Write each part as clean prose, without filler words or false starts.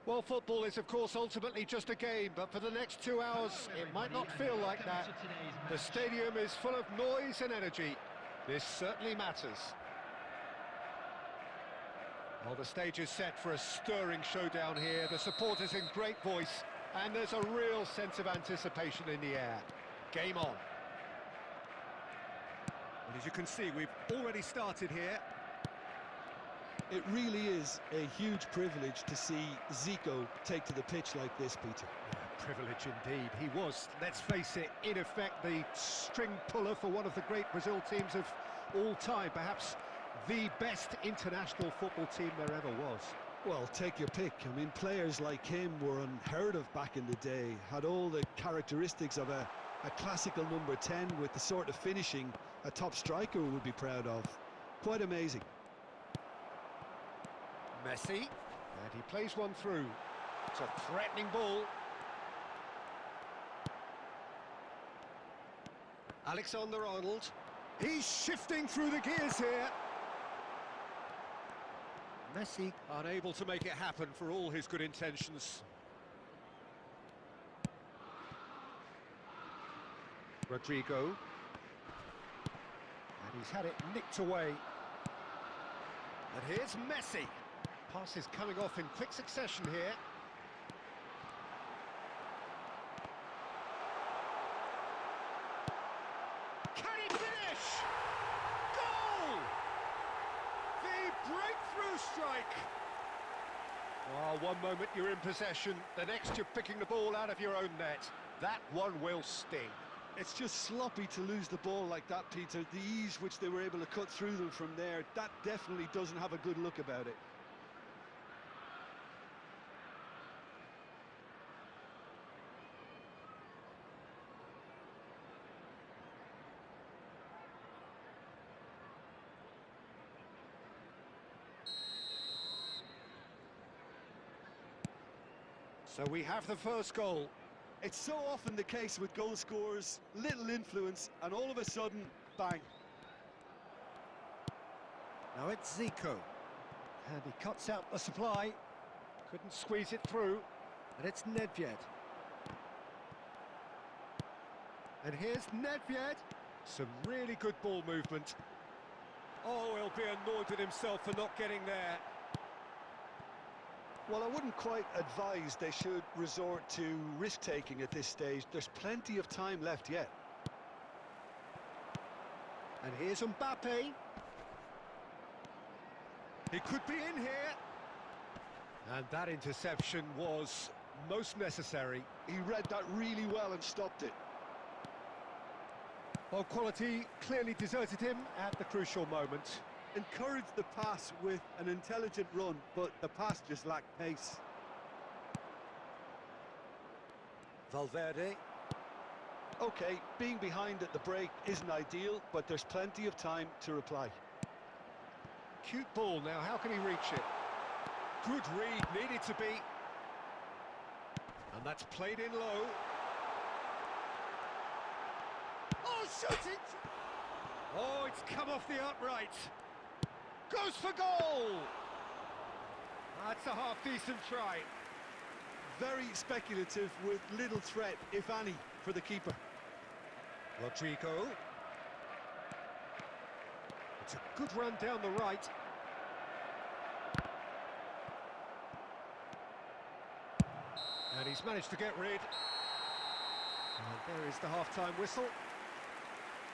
Well, football is, of course, ultimately just a game, but for the next 2 hours, it might not feel like that. The stadium is full of noise and energy. This certainly matters. Well, the stage is set for a stirring showdown here. The supporters in great voice, and there's a real sense of anticipation in the air. Game on. Well, as you can see, we've already started here. It really is a huge privilege to see Zico take to the pitch like this, Peter. Yeah, privilege indeed. He was, let's face it, in effect the string puller for one of the great Brazil teams of all time, perhaps the best international football team there ever was. Well, take your pick. I mean, players like him were unheard of back in the day, had all the characteristics of a classical number 10 with the sort of finishing a top striker would be proud of. Quite amazing. Messi, and he plays one through. It's a threatening ball. Alexander-Arnold, he's shifting through the gears here. Messi unable to make it happen for all his good intentions. Rodrigo, and he's had it nicked away. And here's Messi. Pass is coming off in quick succession here. Can he finish? Goal! The breakthrough strike. Oh, one moment you're in possession, the next you're picking the ball out of your own net. That one will sting. It's just sloppy to lose the ball like that, Peter. The ease which they were able to cut through them from there, that definitely doesn't have a good look about it. So we have the first goal. It's so often the case with goal scorers, little influence, and all of a sudden, bang. Now it's Zico, and he cuts out the supply, couldn't squeeze it through, and it's Nedved. And here's Nedved, some really good ball movement. Oh, he'll be annoyed with himself for not getting there. Well, I wouldn't quite advise they should resort to risk-taking at this stage. There's plenty of time left yet. And here's Mbappe. He could be in here. And that interception was most necessary. He read that really well and stopped it. Well, quality clearly deserted him at the crucial moment. Encouraged the pass with an intelligent run, but the pass just lacked pace. Valverde. Okay, being behind at the break isn't ideal, but there's plenty of time to reply. Cute ball now, how can he reach it? Good read, needed to be. And that's played in low. Oh, shooting! Oh, it's come off the upright. Goes for goal! That's a half-decent try. Very speculative with little threat, if any, for the keeper. Rodrigo. It's a good run down the right. And he's managed to get rid. And there is the half-time whistle.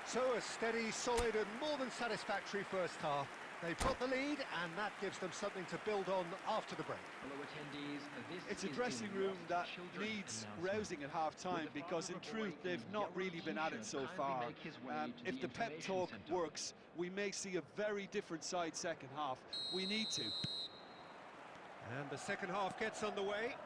So a steady, solid and more than satisfactory first half. They've got the lead, and that gives them something to build on after the break. It's a dressing room that needs rousing at half-time, because in truth they've not really been at it so far. If the pep talk works, we may see a very different side second half. We need to. And the second half gets underway.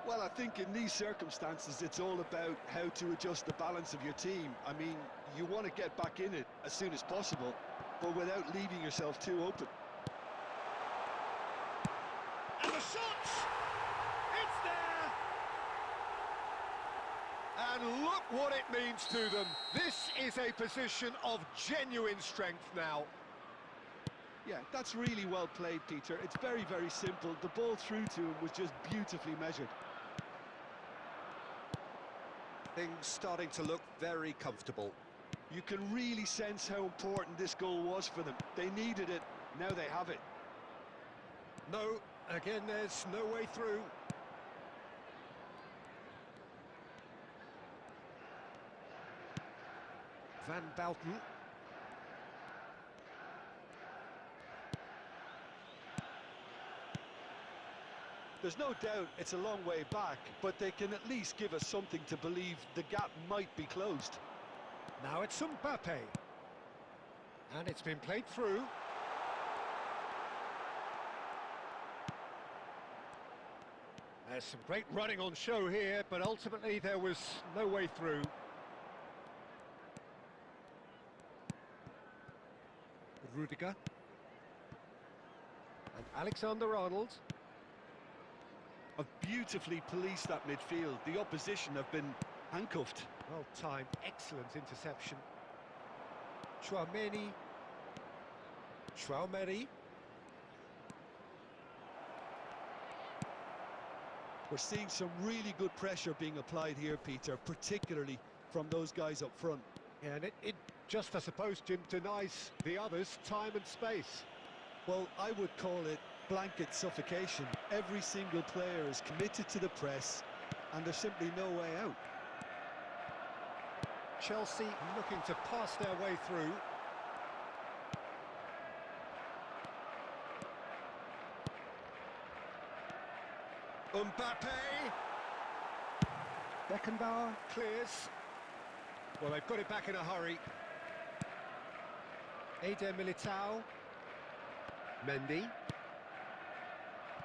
Well, I think in these circumstances, it's all about how to adjust the balance of your team. I mean, you want to get back in it as soon as possible, but without leaving yourself too open. And the shot! It's there! And look what it means to them. This is a position of genuine strength now. Yeah, that's really well played, Peter. It's very, very simple. The ball through to him was just beautifully measured. Things starting to look very comfortable. You can really sense how important this goal was for them. They needed it, now they have it. No, again, there's no way through. Van Bouten. There's no doubt it's a long way back, but they can at least give us something to believe the gap might be closed. Now it's Mbappe. And it's been played through. There's some great running on show here, but ultimately there was no way through. Rudiger. And Alexander-Arnold. Have beautifully policed that midfield. The opposition have been handcuffed. Well timed, excellent interception. Chouameni. We're seeing some really good pressure being applied here, Peter, particularly from those guys up front. Yeah, and it just, I suppose, Jim, denies the others time and space. Well, I would call it blanket suffocation. Every single player is committed to the press, and there's simply no way out. Chelsea looking to pass their way through. Mbappe! Beckenbauer clears. Well, they've got it back in a hurry. Eder Militao. Mendy.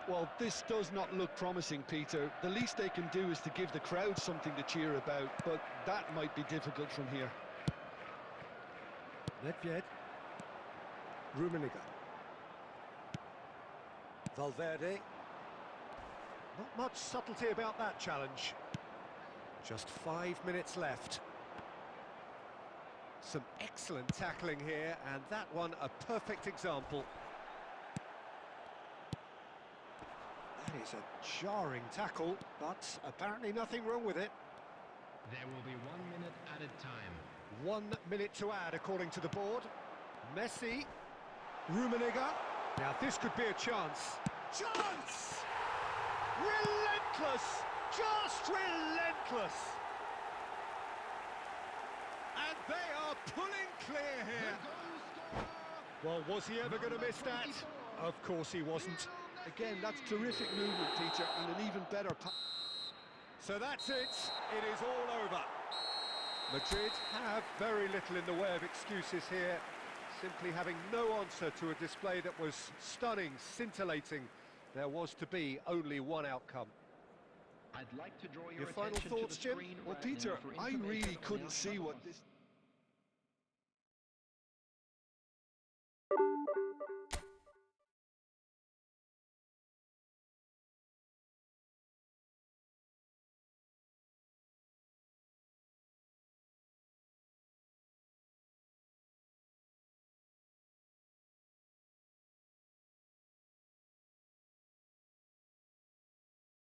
Well, this does not look promising, Peter. The least they can do is to give the crowd something to cheer about, but that might be difficult from here. Nedved. Rummenigge. Valverde. Not much subtlety about that challenge. Just 5 minutes left. Some excellent tackling here, and that one a perfect example. That is a jarring tackle, but apparently nothing wrong with it. There will be 1 minute added time. 1 minute to add, according to the board. Messi. Rummenigge. Now this could be a chance. Chance! Relentless! Just relentless! And they are pulling clear here. Well, was he ever going to miss that? Of course he wasn't. Again, that's terrific movement, Peter, and an even better pass. So that's it. It is all over. Madrid have very little in the way of excuses here. Simply having no answer to a display that was stunning, scintillating. There was to be only one outcome. I'd like to draw your final thoughts, Jim? Well, Peter, I really couldn't see what this...